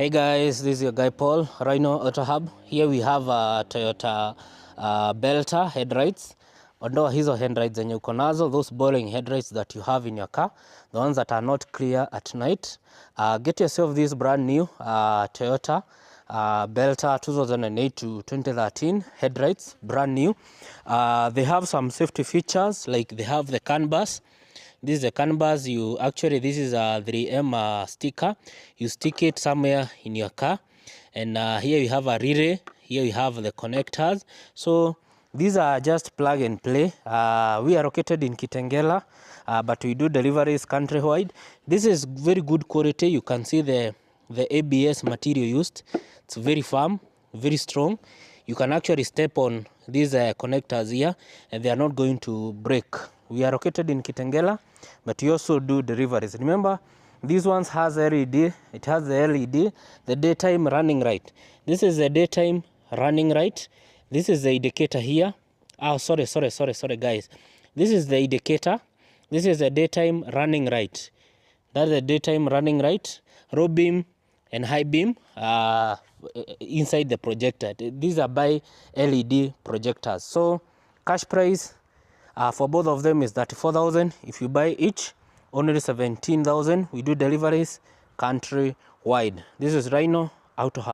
Hey guys, this is your guy Paul, Rhino Auto Hub. Here we have a Toyota Belter headlights. Ondoa hizo headlights zenye uko nazo, those boring headlights that you have in your car, the ones that are not clear at night. Get yourself this brand new Toyota Belter 2008 to 2013 headlights, brand new. They have some safety features, like they have the CAN bus. This is the CAN bus. This is a 3M sticker. You stick it somewhere in your car, and here you have a relay. Here you have the connectors. So these are just plug and play. We are located in Kitengela, but we do deliveries countrywide. This is very good quality. You can see the ABS material used. It's very firm, very strong. You can actually step on these connectors here and they are not going to break. We are located in Kitengela, but we also do deliveries. Remember, this one has LED. It has the LED, the daytime running light. This is the daytime running light. This is the indicator here. Oh, sorry guys. This is the indicator. This is the daytime running light. That's the daytime running light. Low beam and high beam inside the projector. These are by LED projectors. So cash price for both of them is 34,000. If you buy each, only 17,000. We do deliveries country wide. This is Rhino Auto Hub.